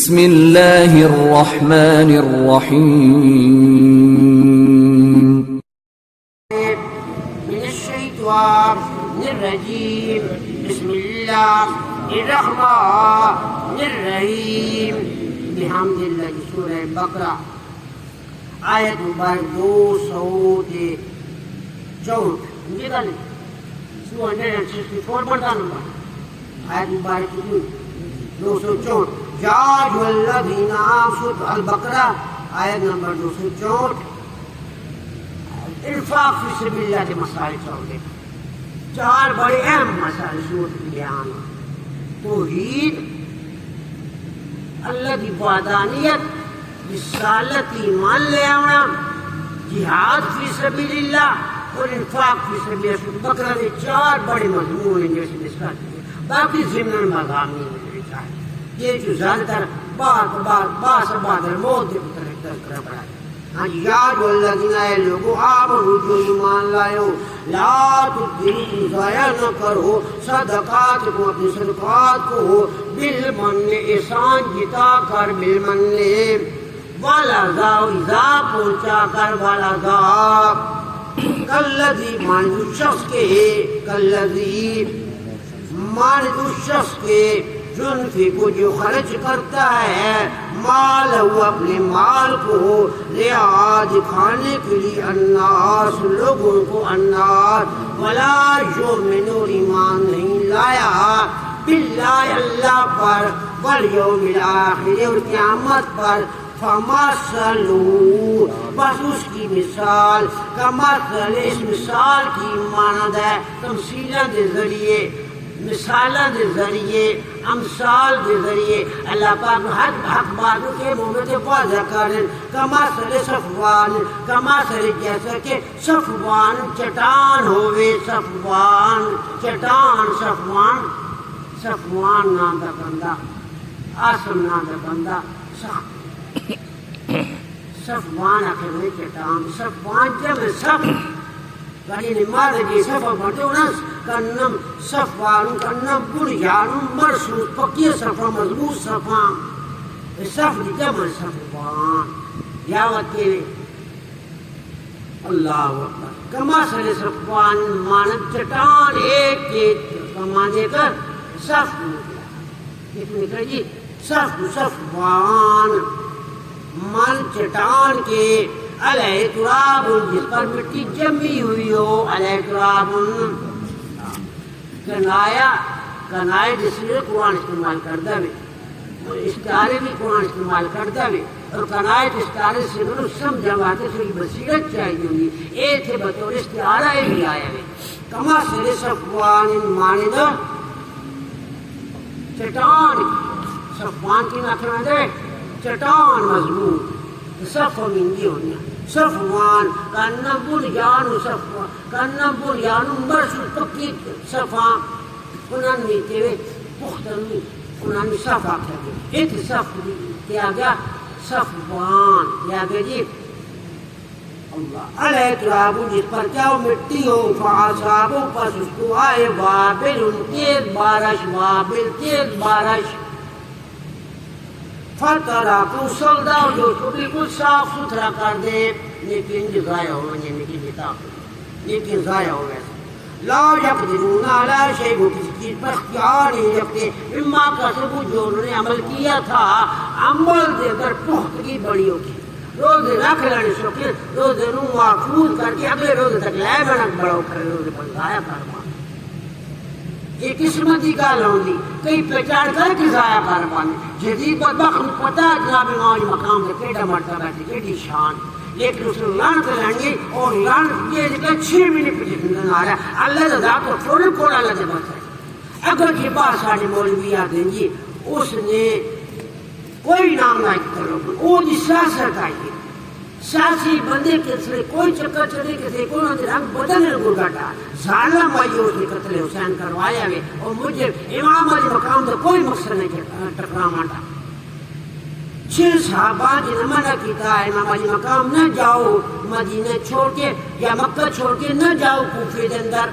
بسم اللہ الرحمن الرحیم من الشیطان الرجیم بسم اللہ الرحمن الرحیم بحمد اللہ. سورہ بقرہ آیت نمبر 264. مجھے کہا نہیں 264 بڑھتا نمبر آیت نمبر 264. یا ایھا الذین آمنوا البقرہ آیت نمبر 264. انفاق فی سبیل اللہ کے مسائل چاہیے. چار بڑے اہم مسائل سورت میں بیان. توحید، اللہ کی وحدانیت، رسالت ایمان لے آنا، جہاد فی سبیل اللہ اور انفاق فی سبیل اللہ. سورۃ بقرہ میں چار بڑے مضمون ہیں جیسے ڈسکس کیے. باقی ضمن مضامین یہ جو زیادہ تر بار موت کے تذکرہ پڑا ہے. ہاں جی، یا جو اللہ دینا ہے لوگوں آمنو جو ایمان لائے ہو، لا تبذلوا ضائع نہ کرو صدقات کو، اپنی صدقات کو، بالمن احسان جتا کر، بالمن والعذا اذا پہنچا کر، والعذا کالذی مانند اس شخص کے، کالذی مانند اس شخص کے ينفق جو خرچ کرتا ہے مال ہو، اپنے مال کو، رعا دکھانے کے لیے، الناس لوگوں کو، الناس ولا یؤمن ایمان نہیں لایا، باللہ اللہ پر، والیوم الآخر اور قیامت پر، فمثلوا بس اس کی مثال، کمثل اس مثال کی مانند ہے، تمثیلہ کے ذریعے، مثالہ کے ذریعے، امثال کے ذریعے اللہ پاک حق باتوں کے مومن واضح کریں. کمثل صفوان، کمثل جیسا کہ صفوان چٹان ہوئے، صفوان چٹان، صفوان نام کا بندہ، آسم نام کا بندہ، صفوان آخر میں چٹان، صفوان جمع صف یعنی نماز کی صفا بڑھو نا، کنم صفوان، کنم بنیان مرصوص، پکی صفا، مضبوط صفا، صف جمع صفوان. یاوت کے اللہ اکبر. کمثل صفوان مانند چٹان ایک کے کما دے کر صف نکلا جی، صف صفوان مان چٹان کے، علیہ تراب جس پر مٹی جمی ہوئی ہو، علیہ تراب کنائے جس لیے قرآن استعمال کرتا ہے، استعارے بھی قرآن استعمال کرتا ہے، اور کنائے استعارے سے سمجھا بات ہے، تھوڑی بصیرت چاہیے ہوگی. اے تھے بطور استعارہ بھی آیا ہے. کمثل صفوان مانند چٹان، صفوان کی نقل ہے چٹان مضبوط، صف منگی ہونا، صفوان کنم بنیان، صفوان کنم بنیان مرصوص، پکی صفا، انہوں نے پختنی، انہوں نے صفا کیا گیا، ایک صف کیا گیا، صفوان کیا گیا جی. اللہ علیہ تراب جس پر کیا مٹی ہو، فاصابو پس اس کو آئے وابل تیز بارش، وابل تیز بارش، فترہ کو سلدا جو اس کو بالکل صاف ستھرا کر دے، لیکن ضائع ہو گئے، لیکن ضائع ہو گئے. لا یقدرون علی شیء، وہ کسی چیز پر اختیار نہیں رکھتے، مما کسبوا جو انہوں نے عمل کیا تھا، عمل دے کر پختگی بڑی ہوگی. روزے رکھ لینے شوقین، روزے نو محفوظ کر کے اگلے روزے تک لائے بنک بڑھو کرے، روزے پر ضائع کروا یہ قسمت کی گل ہوگی. کئی پہچان کر کے ضائع کر پانے. جدید بدبخت پتہ ہے جناب امام مقام سے کیڑا مرتبہ ہے، کیڑی شان، لیکن اس کو لعنت لیں گے، اور لعنت یہ کہ 6 مہینے پچھلے دن آ رہا ہے. اللہ کا ذات کو فوراً کوڑا اللہ سے بچا ہے. اگر یہ بات سارے مولوی آ دیں گے، اس نے کوئی نام نہ کرو، وہ جی سیاست آئیے، سیاسی بندے کے سلے کوئی چکر چلے کسی کوئی رنگ بدلنے کو گھٹا ظالم مایوس نے قتل حسین کروایا ہے، اور مجھے امام علی مقام سے کوئی مقصد نہیں ٹکرا مانڈا. 6 صحابہ جنہیں منع کیتا ہے امام علی مقام نہ جاؤ، مدینہ چھوڑ کے یا مکہ چھوڑ کے نہ جاؤ کوفے کے اندر،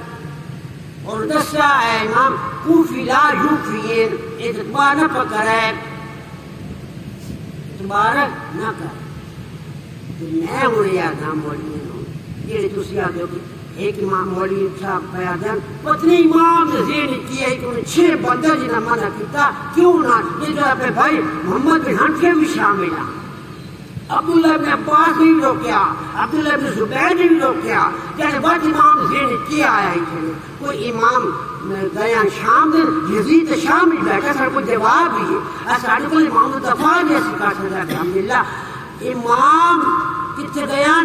اور دسا ہے امام کوفی لا یوفیین اتباع نہ پکڑے، اعتبار نہ کر میں ہوں یا نام مولوی ہوں یہ تھی آتے ہو کہ ایک امام مولوی صاحب بیان دن پتنی امام نے ذہن کیا ہے کہ انہیں 6 بندہ جنہیں منع کیتا کیوں نہ یہ جو اپنے بھائی محمد بن حنفیہ بھی شامل ہیں عبداللہ ابن عباس نے بھی روکیا عبداللہ ابن زبیر نے بھی روکیا یعنی بات امام ذہن کیا آیا ہے کوئی امام گیا شام دن یزید شام بھی بیٹھا سر کو جواب بھی ہے اساڑی کو امام دفاع جیسی کہا سکتا ہے الحمدللہ امام کتنے گیا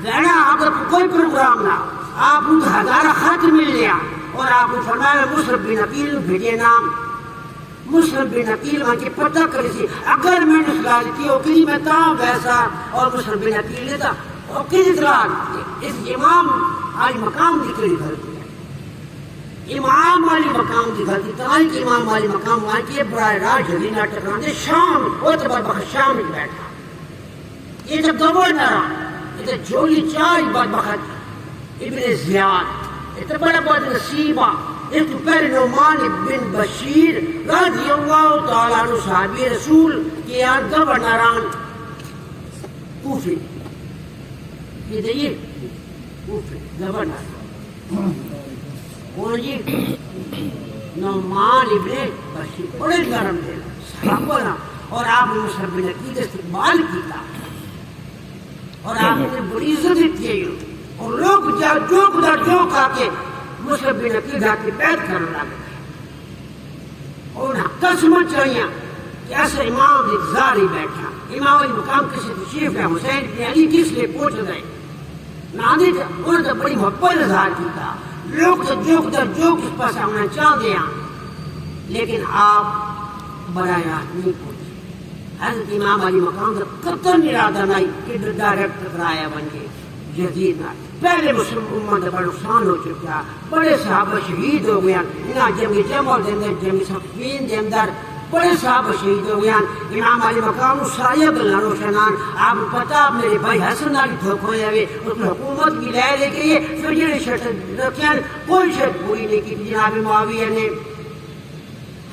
گیا اگر کوئی پروگرام نہ آپ کو 1000 خط مل لیا اور آپ کو فرمایا مسلم بن عقیل بھیجے نام مسلم بن عقیل وہاں کی پتہ کری سی اگر میں نے سلال کی اوکلی میں تا ویسا اور مسلم بن عقیل نے تا اوکلی سلال اس امام آج مقام کی کری گھر کی امام والی مقام کی گھر کی تمہاری کی امام والی مقام وہاں کی برائے راج حضینہ ٹکران دے شام وہ تو بخت شام میں بیٹھا یہ جب دور نہ رہا یہ تو جولی چار بخت ابن زیاد یہ تو بڑا بہت نصیبہ ایک تو پہلے نعمان بن بشیر رضی اللہ تعالیٰ عنہ صحابی رسول کی یاد گورنران کوفی یہ دیئے کوفی گورنر کون جی نعمان ابن بشیر بڑے گرم دے صحابہ اور آپ نے مسلم بن عقیل استقبال کیتا اور آپ نے بڑی عزت کی اور لوگ جو کھا کے مسلم بن عقیل کی بیعت کرنے لگے اور قسمت چاہیے کہ ایسا امام انتظار ہی بیٹھا امام علی مقام کسی تشریف ہے حسین بن علی کس لیے پوچھ گئے نادی انہوں نے بڑی محبت اظہار کی تھا لوگ جو کس پاس آنا چاہ دیا لیکن آپ براہ راست نہیں پوچھے حضرت امام علی مقام سے قطن ارادہ نہیں کہ ڈائریکٹ ٹکرایا بن گئے یزید نہ پہلے مسلم امت بڑا نقصان ہو چکا بڑے صحابہ شہید ہو گیا انہاں جنگی جمع دے اندر جنگی صفین دے اندر بڑے صحابہ شہید ہو گیا امام علی مقام سایہ گلہ روشنان آپ پتہ میرے بھائی حسن علی دھوک ہوئے ہوئے اس میں حکومت کی لائے لے کے یہ پھر یہ شرط رکھیں کوئی شرط پوری نہیں کی جناب معاویہ نے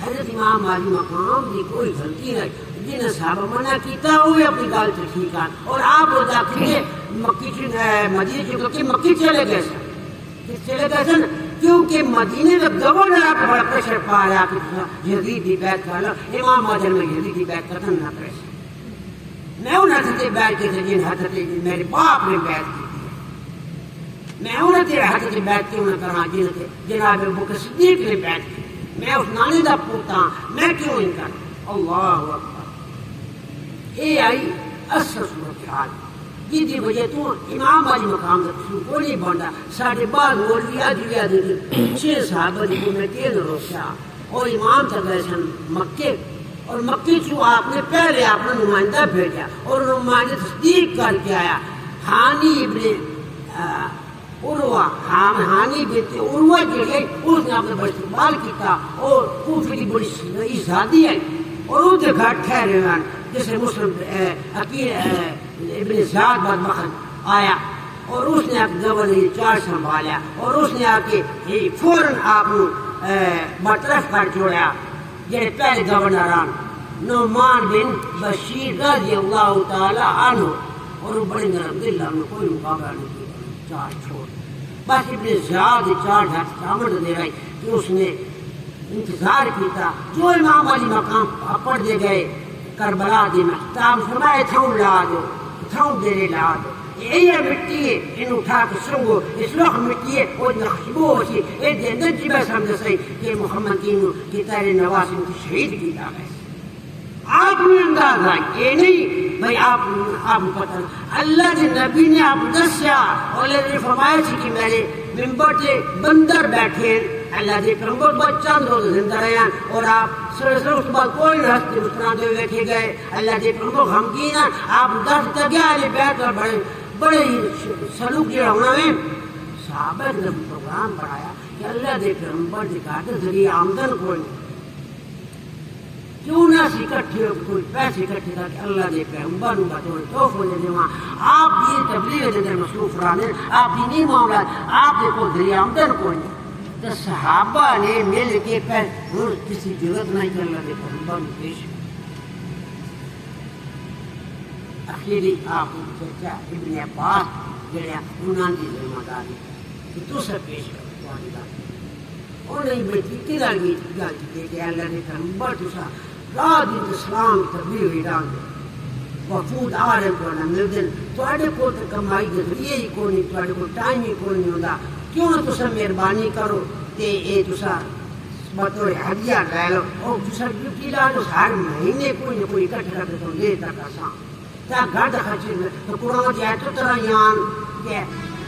حضرت امام علی مقام کی کوئی غلطی نہیں جنہیں صحابہ منع کیتا ہوئے اپنی گال سے ٹھیک ہے اور آپ وہ داخلے مدینہ چونکہ مکی چلے گئے سن چلے گئے سن کیونکہ مدینہ کا گورنر آپ بڑا پریشر پا رہا کہ یزید کی بیعت کر لو امام مدن میں یزید کی بیعت کرتا نہ کرے میں انہیں حضرت بیعت کی تھی جن حضرت میرے باپ نے بیعت کی میں انہیں تیرے حضرت بیعت کی انہیں کرنا جناب ابوبکر صدیق نے بیعت کی میں اس نانی دا پوتا میں کیوں ان کر اللہ اکبر اے آئی اثر صورتحال جی وجہ تو امام علی مقام سے کوئی نہیں بنتا ساڑھے بعد مولوی آجویا دے 6 صحابہ جی کو میں تیز روشا اور امام تک گئے سن مکے اور مکے چوں آپ نے پہلے آپ نے نمائندہ بھیجا اور نمائندہ تصدیق کر کے آیا ہانی ابن عروہ ہانی بنت عروہ جو ہے اس نے آپ نے بڑی استقبال کیتا اور کوفی کی بڑی ازادی ہے اور وہ کے گھر ٹھہرے ہوئے جسے مسلم عقیل ابن زیاد بدبخت آیا اور اس نے گورنر چارج سنبھالا اور اس نے آ کے فوراً آپ برطرف کر چھوڑا جڑے پہلے گورنران نعمان بن بشیر رضی اللہ تعالی عنہ اور وہ بڑے نرم دل ہم نے کوئی مقابلہ نہیں کیا چارج چھوڑ بس ابن زیاد چارج ہاتھ سامنے دے رہی کہ اس نے انتظار کیتا جو امام علی مقام پڑھ دے گئے کربلا دی محتاب فرمائے تھاؤں لا دو تھاؤں دیرے لا دو یہ مٹی ہے ان اٹھا کے سنگو اس لوگ مٹی ہے وہ نخشبو ہوشی یہ دے اندر جی میں سمجھ سئی کہ محمد کی تیرے نواز ان کی شہید کی دا گئے آپ نے انداز آئی یہ نہیں بھائی آپ پتہ اللہ کے نبی نے آپ دسیا اور اللہ نے فرمایا سی کہ میرے ممبر سے بندر بیٹھے اللہ دے کرم کو بچہ روز زندہ رہے اور آپ سر اس بعد کوئی ہستے مسکراتے ہوئے بیٹھے گئے اللہ دے کرم کو غمگین آپ دس تک گئے بیٹھ کر بڑے سلوک جو ہونا ہے صحابہ نے پروگرام بڑھایا کہ اللہ دے کرم پر دکھاتے ذریعے آمدن کوئی نہیں کیوں نہ اکٹھے کوئی پیسے اکٹھے کر کے اللہ دے پیغمبر کا تھوڑے تحفے دے دیں آپ بھی تبلیغ دے دیں مصروف رہنے آپ بھی نہیں معاملہ آپ کے کوئی ذریعہ آمدن کوئی نہیں تو صحابہ نے مل کے کسی ضرورت نہیں کر اللہ دے پیغمبر پیش اخیری آخری چرچا ابن عباس جڑے انہاں دی ذمہ داری کہ تو سب پیش کر تواڈی گل اور نہیں بیٹھی تیرا گل کہ اللہ نے پیغمبر تسا راہ دین اسلام تبلیغ ہوئی ڈال دے وفود آ رہے کو نہ مل دن تواڈے کو تے کمائی دے ذریعے ہی کوئی نہیں تواڈے کو ٹائم ہی کوئی نہیں ہوندا کیوں نہ تسا مہربانی کرو تے اے تسا بطور ہدیہ لے لو اور تسا ڈیوٹی لا لو ہر مہینے کوئی نہ کوئی اکٹھا کر کے تو دے تک اساں تا گھر خرچ تو قرآن کی آیت طرح یان کہ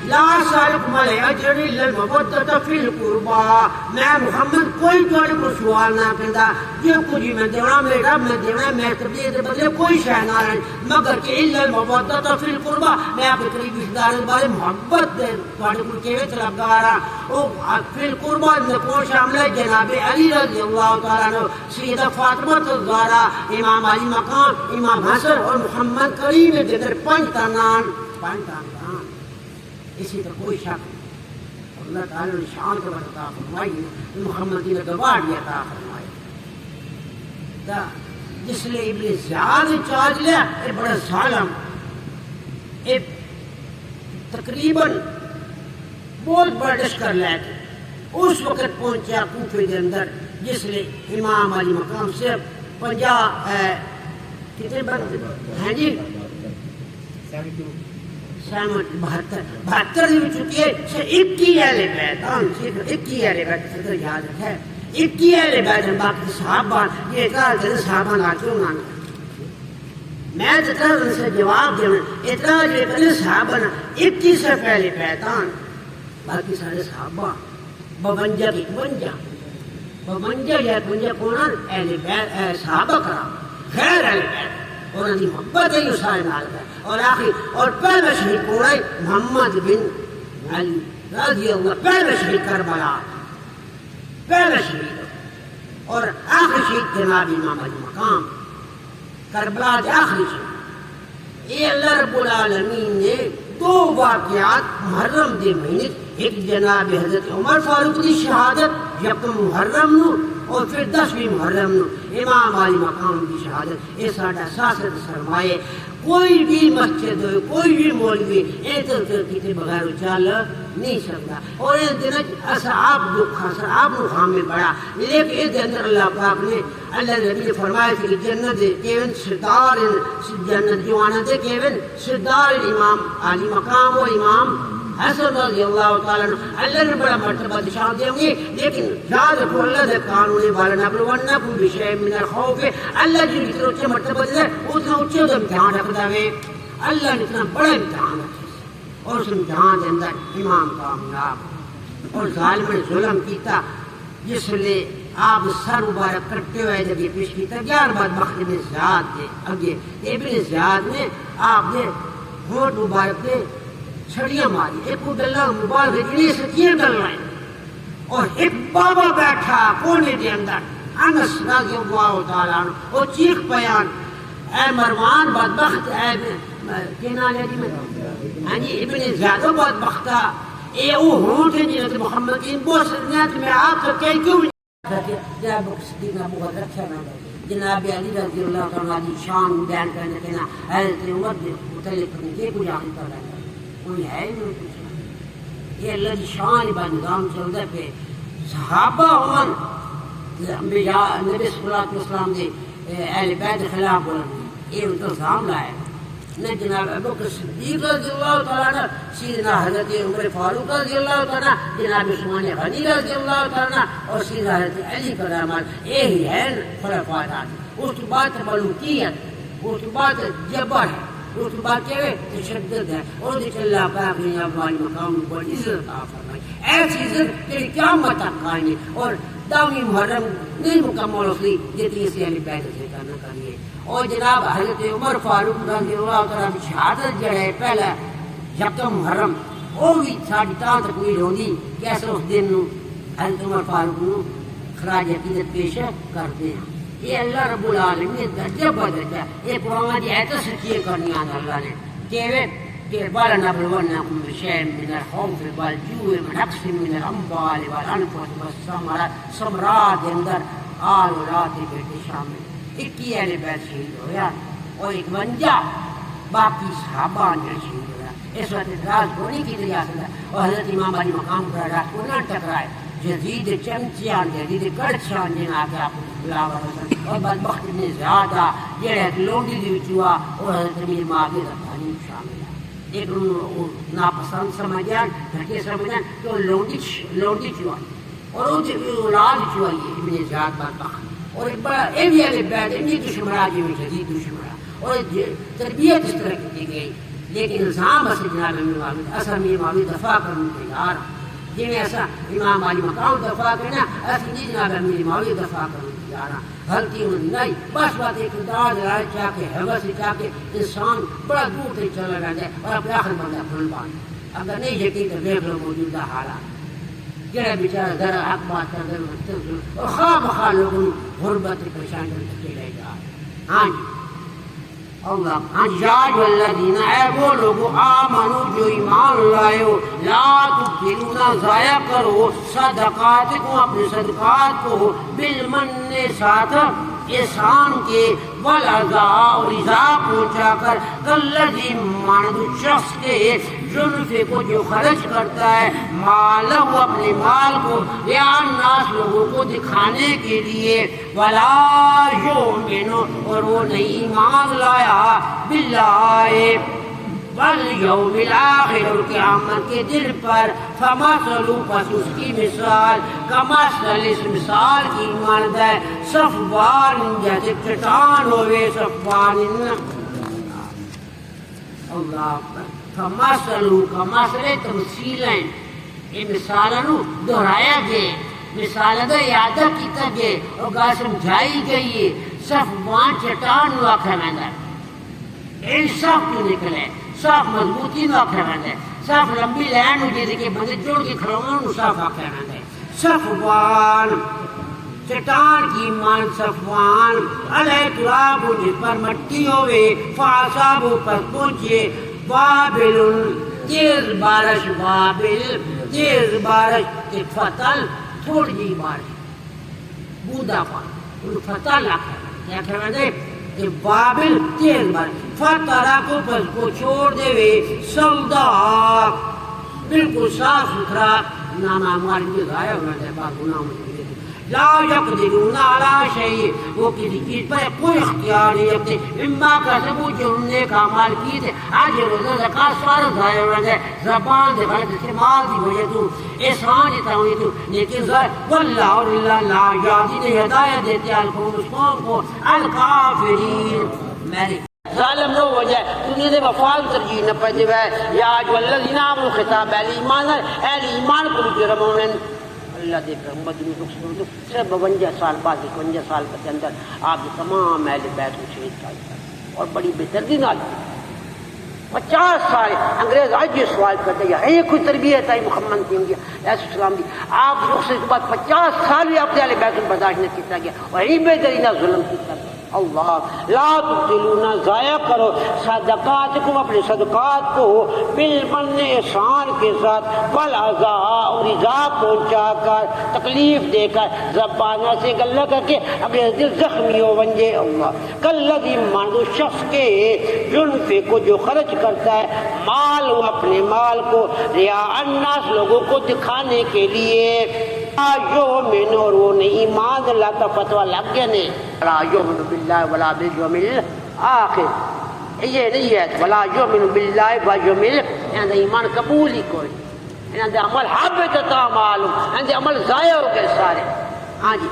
لا سالکم علی اجر الا المودۃ فی القربى میں محمد کوئی تواڈے کو سوال نہ کردا جو کچھ میں دینا میرا رب میں دینا میں تبلیغ دے بدلے کوئی شے نہ رہے مگر کہ الا المودۃ فی القربى میں اپنے قریبی رشتہ داروں بارے محبت دے تواڈے کو کیویں طلبگار ہاں او فی القربى میں کون شامل ہے جناب علی رضی اللہ تعالی عنہ سیدہ فاطمہ الزہرا امام علی مقام امام حسن اور محمد کریم دے در پنج تنان اسی طرح کوئی شک نہیں اللہ تعالی نے شان کو عطا فرمائی محمد نے گواہ عطا فرمائی دا جس لئے ابن زیاد چارج لیا اے بڑا ظالم اے تقریباً بہت بڑا لشکر لے کے اس وقت پہنچا کوفے کے اندر جس لئے امام علی مقام سے 50 کتنے بند ہیں جی 72 بھی چکی ہے 21 اہل بیت صرف 21 اہل بیت صدر یاد رکھے 21 اہل بیت باقی صحابہ یہ اتنا جلد صحابہ نہ کیوں نہ میں اتنا ان سے جواب دینا اتنا جلد صحابہ نہ 21 سے پہلے بیتان باقی سارے صحابہ 52 کی 52 یا 52 کونان اہل بیت صحابہ کرا غیر اہل بیت اور ان کی محبت ہے یہ سارے نال ہے اور آخر اور پہلا شہید کون ہے محمد بن علی رضی اللہ پہلا شہید کربلا پہلا شہید اور آخری شہید جناب امام علی مقام کربلا کے آخری شہید یہ اللہ رب العالمین نے 2 واقعات محرم دے مہینے ایک جناب حضرت عمر فاروق کی شہادت یکم محرم نو اور پھر 10ویں محرم نو امام علی مقام کی شہادت یہ ساڈا سیاست سرمایہ کوئی بھی مسجد ہو کوئی بھی مولوی ایتر کیتے بغیر چل نہیں سکتا اور اس دن اصحاب دکھ اصحاب نو خام میں بڑا لیکن اس اندر اللہ پاک نے اللہ نبی نے فرمایا کہ جنت کیون سردار جنت جوانا دے کیون سردار امام علی مقام و امام حسن رضی اللہ تعالیٰ عنہ اللہ نے بڑا مرتبہ دشان دیں گے لیکن یاد رکھو اللہ دے قانون والا نبلونکم بشیء من الخوف اللہ جی اتنا اچھا مرتبہ دے اتنا اچھے امتحان رکھ دے اللہ نے اتنا بڑا امتحان رکھے اور اس امتحان کے اندر امام کامیاب اور ظالم نے ظلم کیتا جس لئے آپ سر مبارک کرتے ہوئے جب یہ پیش کیتا 11 بعد بخت ابن زیاد دے اگے ابن زیاد نے آپ نے ہونٹ مبارک دے چھڑیاں ماری ایک کو دلہ مبارک اتنی سکیے دلائیں اور ایک بابا بیٹھا کونے دے اندر انس رضی اللہ تعالیٰ عنہ اور چیخ بیان اے مروان بدبخت اے کہنا لے جی میں ابن زیادہ بدبختہ اے او ہونٹ جنت محمد کی بوس نیت میں آکر کہیں کیوں جناب صدیق ابو بکر رکھا میں جناب علی رضی اللہ تعالیٰ عنہ شان بیان کرنے کہنا حضرت عمر متعلق کرنے کے کچھ آخر کر رہا کوئی ہے نہیں کچھ یہ اللہ کی شان با نظام چلتا پہ صحابہ عمر انبیاء نبی صلی اللہ علیہ وسلم دے اہل بیت خلاف بولنے یہ ان کا نظام لائے نہ جناب ابو بکر صدیق رضی اللہ تعالیٰ عنہ سیدنا حضرت عمر فاروق رضی اللہ تعالیٰ عنہ جناب عثمان غنی رضی اللہ تعالیٰ عنہ اور سیدنا حضرت علی کرام اللہ یہی ہے خلفاء راشدین اس کے بعد ملوکیت اس کے بعد جبر ہے اس کے بعد کیا ہے تشدد ہے اور دیکھ اللہ پاک نے افضل مقام پر عزت عطا فرمائی ایسی عزت کہ قیامت تک قائم ہے اور داوی محرم نہیں مکمل ہوتی جتنی سے اہل بیت سے کرنا کریے اور جناب حضرت عمر فاروق رضی اللہ تعالیٰ کی شہادت جو ہے پہلا یکم محرم وہ بھی ساڑی تاں تک ہوئی ہوندی کیسے اس دن نو حضرت عمر فاروق نو خراج عقیدت پیش کرتے ہیں یہ اللہ رب العالمین نے درجہ بدرجہ یہ قرآن کی ایت سچی کرنی آن اللہ نے کہ وَلَنَبْلُوَنَّكُمْ بِشَيْءٍ مِّنَ الْخَوْفِ وَالْجُوعِ وَنَقْصٍ مِّنَ الْأَمْوَالِ وَالْأَنفُسِ وَالثَّمَرَاتِ ثمرات کے اندر آل اولاد کے بیٹے شامل 21 اہل بیت شہید ہویا اور 51 باقی صحابہ نے اس وقت اعتراض کو نہیں کی جا سکتا اور حضرت امام علی مقام پر رات کو نہ ٹکرائے جدید چمچیاں جدید کڑچیاں جن آگے آپ بلاور حسن اور بدبخت نے زیادہ یہ لوڈی دی ہوا اور حضرت امیر معاویہ ربانی شامل ہے ایک ناپسند سمجھان گھٹے سمجھان تو لوڈی چوا اور ان کی اولاد چوائی ابن زیاد بدبخت اور ایک بڑا ایوی علی بیت ابن دشمرا جو جدید دشمرا اور تربیت اس طرح کی گئی لیکن الزام بس جناب امیر معاویہ اصل امیر معاویہ دفاع کرنے کے یار جی ایسا امام علی مقام دفاع کرنا ایسی نہیں جناب امیر معاویہ دفاع کرنے کے یار غلطی ہوئی نہیں بس بات ایک دار لڑائی چاہ کے حوث سے چاہ کے انسان بڑا دور تک چلا رہ جائے اور اپنے آخر بندہ پھول بان اگر نہیں یقین تو دیکھ لو موجودہ حالات جڑے بیچارہ ذرا حق بات کر دے اور خواہ بخواہ لوگوں غربت پریشان کر کے لے جا ہاں جی اللہ یا الذین اے وہ لوگ آمنو جو ایمان لائے ہو لا تبطلوا نہ ضائع کرو صدقات کو اپنے صدقات کو بالمن ساتھ احسان کے والعزاء اور ایذا پہنچا کر کالذی مانند شخص کے جنفے کو جو خرچ کرتا ہے مالہ اپنے مال کو رعاء الناس لوگوں کو دکھانے کے لیے ولا یؤمن اور وہ نہیں ایمان لایا باللہ والیوم الآخر اور قیامت کے دن پر فمثل پس اس کی مثال کمثل اس مثال کی مانند ہے صفوان جیسے چٹان ہوئے صفوان اللہ فمثل کمثل تمثیلیں یہ مثالوں دہرایا گئے مثال دا یادہ کیتا گئے اور گاہ سمجھائی گئی ہے صفوان چٹان ہوا کھمیندا ہے صاف کیوں نکلے صاف مضبوطی نہ کھمیندا ہے صاف لمبی لائن ہو جیسے کہ بندے جوڑ کے کھڑونا صاف کھمیندا ہے صفوان چٹان کی مان صفوان علیہ تراب جس پر مٹی ہوئے فاصاب پر پہنچے بابل تیز بارش بابل تیز بارش ایک فتل تھوڑی جی بارش بودا پان فتل کیا کہنا دے کہ بابل تیز بارش فترہ کو پس کو چھوڑ دے وے سودا بالکل صاف ستھرا نانا ہماری بھی ضائع ہونا دے بات گناہ میں لا یقدرون علی شیء وہ کسی چیز پر کوئی اختیار نہیں رکھتے اما کسبوا جو انہوں نے کامال کی تھے آج روزہ زکات سارا ضائع ہو رہا ہے زبان دے غلط استعمال دی وجہ تو احسان دیتا ہوں تو لیکن ضائع واللہ اور اللہ لا یہدی نے ہدایت دیتے القوم اس قوم کو الکافرین میری ظالم نہ ہو جائے دنیا دے مفاد ترجیح نہ پڑ جائے یا جو الذین آمنوا خطاب اہل ایمان اہل ایمان کو جرم مومن اللہ دے کر امت میں دکھ سکتے صرف 52 سال بعد 51 سال کے اندر آپ نے تمام اہل بیت کو شہید کر اور بڑی بے دردی نال 50 سال انگریز آج یہ سوال کرتے ہیں یہ کوئی تربیت ہے محمد کی علیہ السلام دی آپ رخصت کے بعد 50 سال بھی اپنے اہل بیت کو برداشت نہ کیا گیا اور یہی بے دردی نہ ظلم کیا گیا اللہ لا تبطلوا ضائع کرو صدقات کو اپنے صدقات کو بالمن احسان کے ساتھ والعزاء اور ایذا پہنچا کر تکلیف دے کر زبانہ سے گلہ کر کے اپنے دل زخمی ہو بنجے اللہ کالذی مانند شخص کے جنفے کو جو خرچ کرتا ہے مال وہ اپنے مال کو رعاء الناس لوگوں کو دکھانے کے لیے یؤمن اور وہ نہیں ایمان اللہ کا فتویٰ لگ گیا نہیں ولا یؤمن باللہ ولا بالیوم الآخر یہ نہیں ہے ولا یؤمن باللہ والیوم الآخر ایمان قبول ہی کوئی انہاں عمل حبطت اعمالہم انہاں عمل ضائع ہو گئے سارے ہاں جی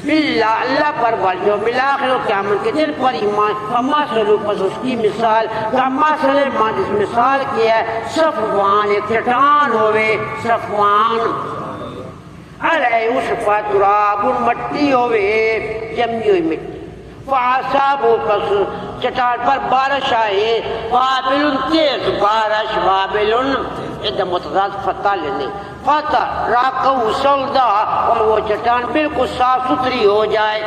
باللہ اللہ پر والیوم الآخر قیامت کے دن پر ایمان فمثل پس اس کی مثال کمثل ما جس مثال کی ہے صفوان ایک چٹان ہوئے صفوان علیہ اس پر تراب مٹی ہوئے جمی ہوئی مٹی فاصاب پس چٹان پر بارش آئے وابل تیز بارش وابل ادھا متضاد فتح لینے فتح راکو سلدہ اور وہ چٹان بالکل صاف ستھری ہو جائے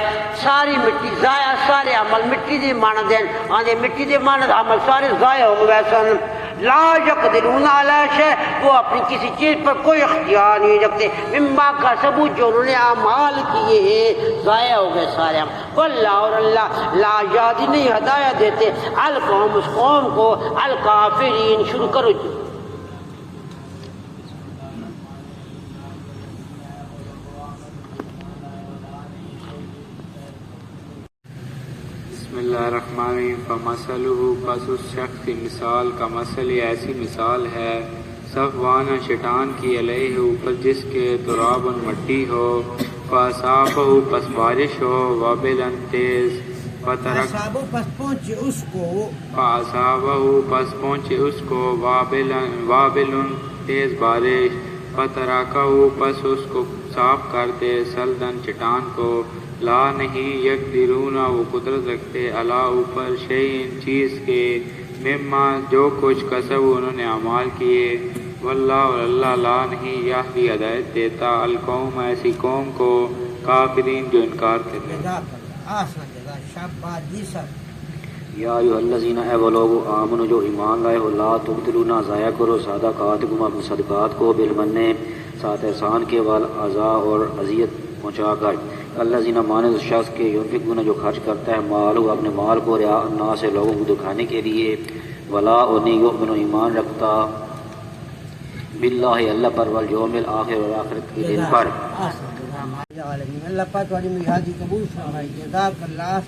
ساری مٹی ضائع سارے عمل مٹی دی مانا دین آنے مٹی دی مانا عمل سارے ضائع ہو گئے سن لا یقدرون علی شیء وہ اپنی کسی چیز پر کوئی اختیار نہیں رکھتے مما کسبوا جو انہوں نے اعمال کیے ضائع ہو گئے سارے واللہ اور اللہ لا یہدی نہیں ہدایت دیتے القوم اس قوم کو الکافرین. شروع کرو جی. بسم اللہ الرحمن الرحیم. فمثلہ پس اس شخص کی مثال کا مثل ایسی مثال ہے صفوان چٹان کی علیہ اوپر جس کے تراب مٹی ہو فاصابہ پس بارش ہو وابلن تیز اصحابہ پس پہنچے اس کو فاصابہ پس پہنچے اس کو وابلن تیز بارش فتراکہ پس اس کو صاف کر دے سلدن چٹان کو لا نہیں یقدرون وہ قدرت رکھتے علا اوپر شیئن چیز کے مما جو کچھ کسب انہوں نے اعمال کیے واللہ اللہ لا نہیں یہدی ہدایت دیتا القوم ایسی قوم کو کافرین جو انکار کرتے ہیں. یا ایھا الذین اے وہ لوگ آمنو جو ایمان لائے ہو لا تبطلوا نہ ضائع کرو صدقاتکم اپنے صدقات کو بالمن ساتھ احسان کے والعزاء اور اذیت پہنچا کر الذین مانے اس شخص کے ينفقون جو خرچ کرتا ہے مال ہو اپنے مال کو ریا الناس سے لوگوں کو دکھانے کے لیے ولا اور نہیں یؤمن ایمان رکھتا باللہ اللہ پر والیوم الآخر اور آخرت کے دن پر. اللہ پاک والی میادی قبول فرمائے. جزاک اللہ.